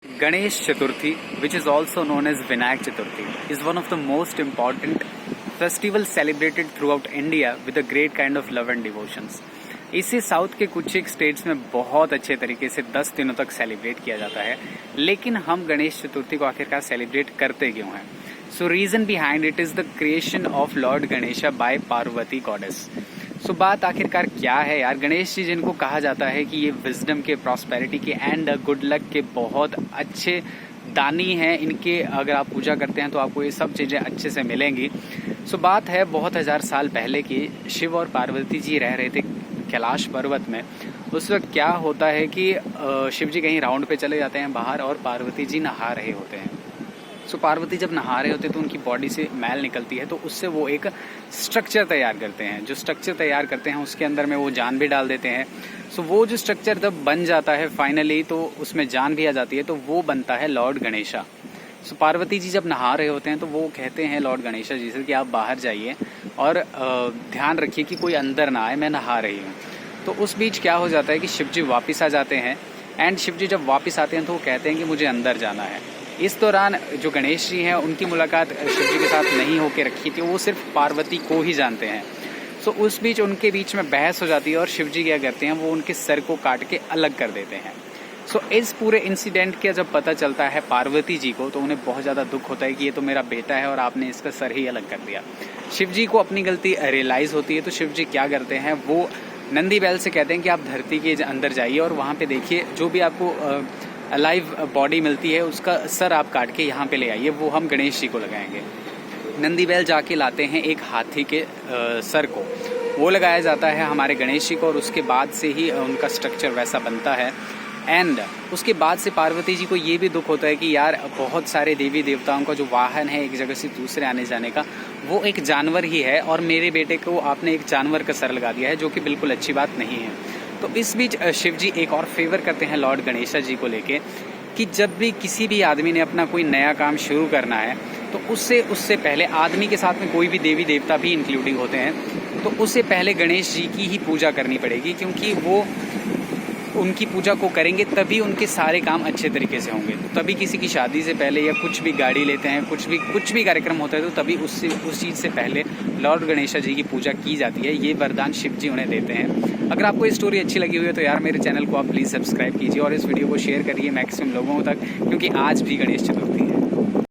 Ganesh Chaturthi, which is also known as Vinayak Chaturthi, is one of the most important festivals celebrated throughout India with a great kind of love and devotions. इसे south के कुछ एक states में बहुत अच्छे तरीके से 10 दिनों तक सेलिब्रेट किया जाता है, लेकिन हम गणेश चतुर्थी को आखिरकार सेलिब्रेट करते क्यों हैं? So reason behind it is the creation of lord Ganesha by Parvati goddess. So बात आखिरकार क्या है यार? गणेश जी जिनको कहा जाता है कि ये विजडम के, प्रॉस्पेरिटी के एंड गुड लक के बहुत अच्छे दानी हैं, इनके अगर आप पूजा करते हैं तो आपको ये सब चीज़ें अच्छे से मिलेंगी. सो बात है बहुत हज़ार साल पहले की. शिव और पार्वती जी रह रहे थे कैलाश पर्वत में. उस वक्त क्या होता है कि शिव जी कहीं राउंड पे चले जाते हैं बाहर और पार्वती जी नहा रहे होते हैं. सो पार्वती जब नहा रहे होते हैं तो उनकी बॉडी से मैल निकलती है, तो उससे वो एक स्ट्रक्चर तैयार करते हैं. जो स्ट्रक्चर तैयार करते हैं उसके अंदर में वो जान भी डाल देते हैं. सो वो जो स्ट्रक्चर जब बन जाता है फाइनली, तो उसमें जान भी आ जाती है, तो वो बनता है लॉर्ड गणेशा. सो पार्वती जी जब नहा रहे होते हैं तो वो कहते हैं लॉर्ड गणेशा जी से कि आप बाहर जाइए और ध्यान रखिए कि कोई अंदर ना आए, मैं नहा रही हूँ. तो उस बीच क्या हो जाता है कि शिव जी वापिस आ जाते हैं. एंड शिव जी जब वापस आते हैं तो वो कहते हैं कि मुझे अंदर जाना है. इस दौरान जो गणेश जी हैं उनकी मुलाकात शिव जी के साथ नहीं होकर रखी थी, वो सिर्फ पार्वती को ही जानते हैं. सो उस बीच उनके बीच में बहस हो जाती है और शिव जी क्या करते हैं, वो उनके सर को काट के अलग कर देते हैं. सो इस पूरे इंसिडेंट का जब पता चलता है पार्वती जी को, तो उन्हें बहुत ज़्यादा दुख होता है कि ये तो मेरा बेटा है और आपने इसका सर ही अलग कर दिया. शिव जी को अपनी गलती रियलाइज़ होती है, तो शिव जी क्या करते हैं, वो नंदी बैल से कहते हैं कि आप धरती के अंदर जाइए और वहाँ पे देखिए जो भी आपको लाइव बॉडी मिलती है उसका सर आप काट के यहाँ पे ले आइए, वो हम गणेश जी को लगाएंगे. नंदी बैल जाके लाते हैं एक हाथी के सर को, वो लगाया जाता है हमारे गणेश जी को, और उसके बाद से ही उनका स्ट्रक्चर वैसा बनता है. एंड उसके बाद से पार्वती जी को ये भी दुख होता है कि यार बहुत सारे देवी देवताओं का जो वाहन है एक जगह से दूसरे आने जाने का, वो एक जानवर ही है, और मेरे बेटे को आपने एक जानवर का सर लगा दिया है, जो कि बिल्कुल अच्छी बात नहीं है. तो इस बीच शिव जी एक और फेवर करते हैं लॉर्ड गणेशा जी को लेके कि जब भी किसी भी आदमी ने अपना कोई नया काम शुरू करना है तो उससे पहले आदमी के साथ में कोई भी देवी देवता भी इंक्लूडिंग होते हैं, तो उससे पहले गणेश जी की ही पूजा करनी पड़ेगी, क्योंकि वो उनकी पूजा को करेंगे तभी उनके सारे काम अच्छे तरीके से होंगे. तो तभी किसी की शादी से पहले या कुछ भी गाड़ी लेते हैं, कुछ भी कार्यक्रम होता है, तो तभी उस चीज़ से पहले लॉर्ड गणेशा जी की पूजा की जाती है. ये वरदान शिव जी उन्हें देते हैं. अगर आपको ये स्टोरी अच्छी लगी हुई है तो यार मेरे चैनल को आप प्लीज़ सब्सक्राइब कीजिए और इस वीडियो को शेयर करिए मैक्सिमम लोगों तक, क्योंकि आज भी गणेश चतुर्थी